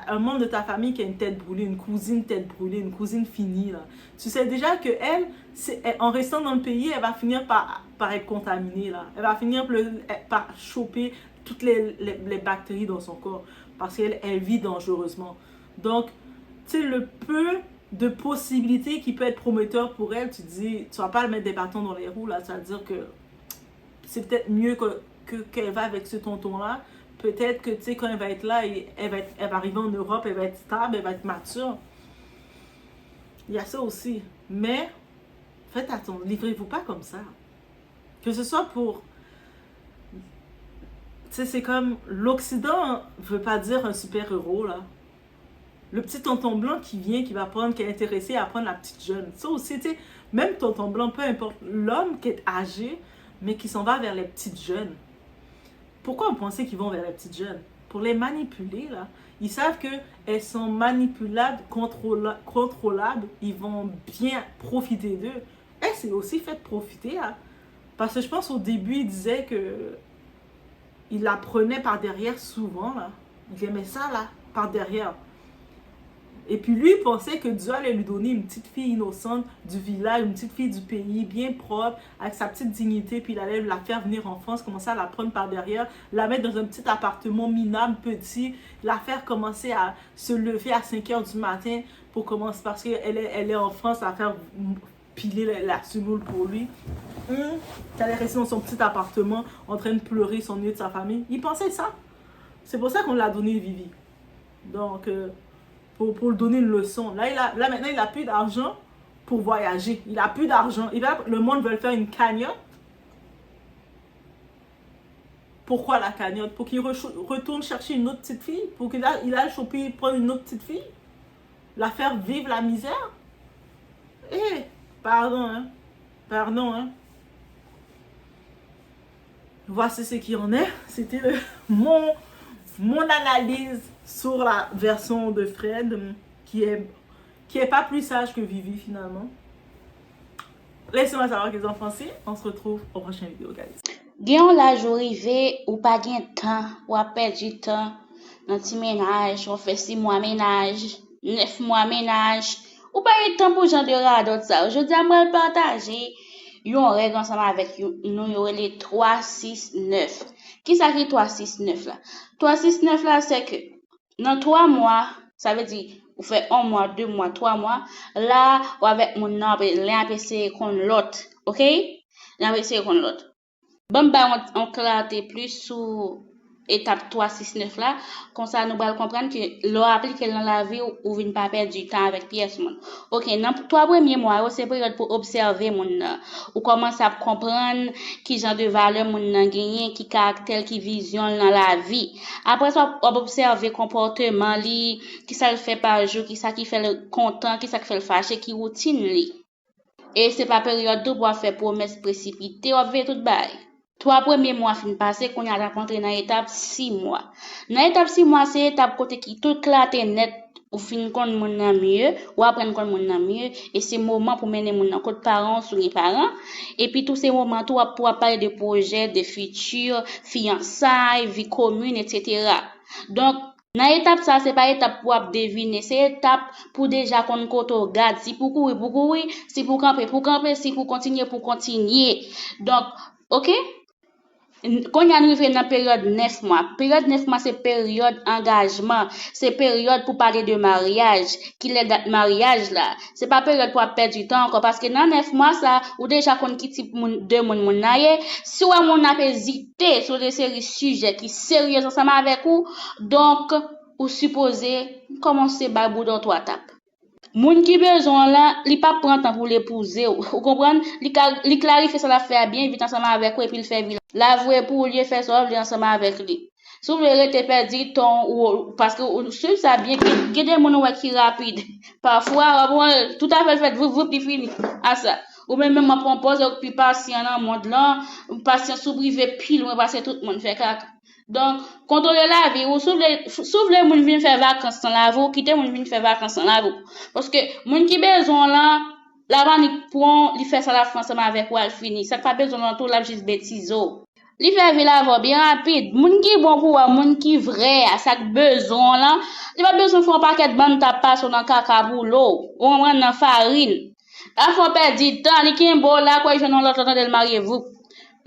Speaker 1: un membre de ta famille qui a une tête brûlée, une cousine tête brûlée, une cousine finie, là. Tu sais déjà que en restant dans le pays, elle va finir par être contaminée, là. Elle va finir par choper toutes les bactéries dans son corps, parce qu'elle vit dangereusement. Donc, tu sais, le peu de possibilités qui peut être prometteur pour elle, tu dis, tu vas pas le mettre des bâtons dans les roues, là. Ça veut dire que c'est peut-être mieux qu'elle va avec ce tonton-là. Peut-être que, tu sais, quand elle va être là, elle va arriver en Europe, elle va être stable, elle va être mature. Il y a ça aussi. Mais, faites attention, livrez-vous pas comme ça. Que ce soit pour... Tu sais, c'est comme... L'Occident veut pas dire un super-héros, là. Le petit tonton blanc qui vient, qui est intéressé à prendre la petite jeune. Ça aussi, tu sais, même tonton blanc, peu importe, l'homme qui est âgé, mais qui s'en va vers les petites jeunes. Pourquoi vous pensez qu'ils vont vers les petites jeunes? Pour les manipuler, là. Ils savent qu'elles sont manipulables, contrôlables. Ils vont bien profiter d'eux. Elle s'est aussi fait profiter, là. Parce que je pense au début, il disait que il la prenait par derrière souvent, là. Il aimait ça, là, par derrière. Et puis lui, il pensait que Dieu allait lui donner une petite fille innocente du village, une petite fille du pays, bien propre, avec sa petite dignité, puis il allait la faire venir en France, commencer à la prendre par derrière, la mettre dans un petit appartement minable, petit, la faire commencer à se lever à 5 h du matin pour commencer, parce qu'elle est en France, à faire piler la semoule pour lui. Elle allait rester dans son petit appartement, en train de pleurer, s'ennuyer de sa famille. Il pensait ça. C'est pour ça qu'on l'a donné Vivi. Donc... Pour lui donner une leçon. Là, maintenant, il n'a plus d'argent pour voyager. Il n'a plus d'argent. Le monde veut faire une cagnotte. Pourquoi la cagnotte? Pour qu'il retourne chercher une autre petite fille? Pour qu'il aille choper, prendre une autre petite fille? La faire vivre la misère? Pardon, hein. Pardon, hein. Voici ce qu'il en est. C'était mon analyse sur la version de Fred, qui est pas plus sage que Vivi finalement. Laissez-moi savoir ce que vous en pensez. On se retrouve au prochain vidéo, guys.
Speaker 2: Gen la jou rive ou pa gen tan, ou a perdi tan nan ti menaj, ou fe 6 mois menaj, 9 mois menaj, ou pa gen tan pou jan de radot sa. Je di a mwen partaje yon reg ansama avek nou yo le 3-6-9. Ki sa ki 3-6-9 la? 3-6-9 la se ke nan 3 mois, ça veut dire ou fait 1 mois, 2 mois, 3 mois, là ou avec mon nan l'apese kon l'autre, OK? L'apese kon l'autre. Bon ba on clarté plus sur étape 3-6-9 là, comme ça nous allons comprendre que l'on applique dans la vie ou vinn pas perdre du temps avec pièce moun. OK, dans 3 premiers mois, c'est période pour observer moun nan. Ou commencer à comprendre qui genre de valeur moun nan gagné, qui caractère, qui vision dans la vie. Après ça, on observer comportement li, qui ça le fait par jour, qui ça qui fait le content, qui ça qui fait le fâché, qui routine li. Et c'est pas période pour faire promesse précipitée, on veut tout bail. 3 premiers mois fin passé qu'on a rencontré dans l'étape 6 mois. Dans l'étape 6 mois, c'est étape côté qui tout clarté net ou fin kon moun nan mieux, ou apprendre kon moun nan mieux, et c'est moment pour mener moun nan côté parents sur les parents, et puis tous ces moments tout pour parler de projets, de futurs, fiançailles, vie commune, etc. Donc, dans l'étape ça, c'est pas étape pour deviner, c'est étape pour déjà qu'on koto garde, si pour courir, si pour camper, si pour continuer. Donc, ok? Quand on arrive dans la période 9 mois, période 9 mois, c'est période engagement, c'est période pour parler de mariage, qui est date mariage là. C'est pas période pour perdre du temps encore, parce que dans 9 mois, ça, ou déjà qu'on quitte deux moun naye, si ou moun a hésité sur des séries sujets qui sérieux ensemble avec vous, donc, ou supposé commencer babou dans 3 tapes. Moun qui besoin là, li pas prend temps pour l'épouser, ou comprendre, li clarifie ça la fait bien vite ensemble avec vous et puis il fait vite. L'avouer pour lui faire ça ensemble avec lui. Si vous voulez te perdu ton ou parce que sur ça bien que des moun qui rapide. Parfois tout à fait vous puis fini à ça. Ou même ma propose puis patient dans monde là, patient sous privé pile loin parce que tout le monde fait caca. Donc, contrôler la vie, ou souffle les moun vin faire vacances sans la vous, quitter moun vin faire vacances sans la vous. Parce que, moun qui besoin là, la vanne pour li faire ça la France avec ou elle fini. Ça pas besoin de tout la juste bêtiso. Li fait la vie bien rapide. Moun qui bon pour moun qui vrai, à ça besoin là, il pas besoin de faire un paquet de bande tapas sur dans caca boulot, ou on dans farine. Là, faut perdre du temps, li ki bon là, quoi, je non l'autre temps de marier vous.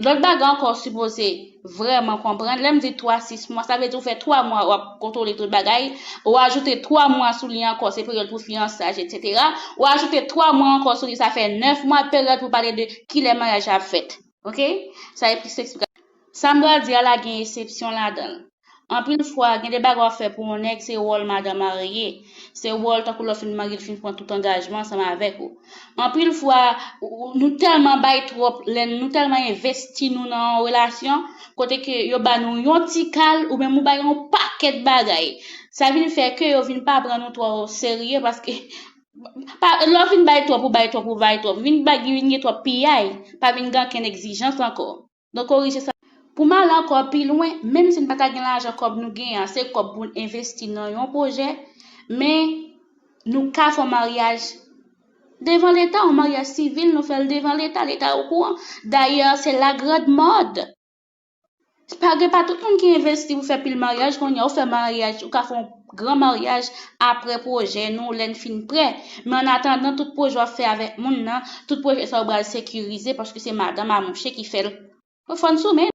Speaker 2: L'autre bagarre encore supposé vraiment comprendre. Là, me dit 3-6 mois, ça veut dire fait 3 mois ou contrôler tout le bagaille, ou ajouter 3 mois sous lui encore, c'est période pour fiançage, etc. Ou ajouter 3 mois encore sous lui, ça fait 9 mois période pour parler de qui les mariages a fait. Ok? Ça est plus s'expliquer. Ça me doit dire là, il y a une exception là-dedans. En plus, fois, il y a des bagages fait pour mon ex, c'est Wall madame mariée. C'est Wall, tant que l'on fait marié, il prend tout engagement, ça m'a avec vous. En plus, fois, nous tellement bail trop, nous tellement investi nous dans relation, côté que yo ba nous yon petit cal, ou même nous bail un paquet de bagages. Ça vient faire que yo vient pas prendre nous trop au sérieux parce que, l'on vient bail trop, vient bail trop pillay, pas vient gang qu'une exigence encore. Donc, corriger ça. Pour moi, là, encore plus loin, même si nous n'avons pas l'argent comme nous gagnons, c'est comme pour investir dans un projet, mais nous avons un mariage devant l'État, un mariage civil, nous faisons devant l'État, l'État au courant. D'ailleurs, c'est la grande mode. C'est pas tout le monde qui investit pour faire le mariage, qu'on y a fait mariage, ou qu'on fait un grand mariage après projet, nous, l'en fin prêt. Mais en attendant, tout projet fait avec mon, tout projet, ça va sécuriser parce que c'est madame à moucher qui fait le. Faut nous soumettre.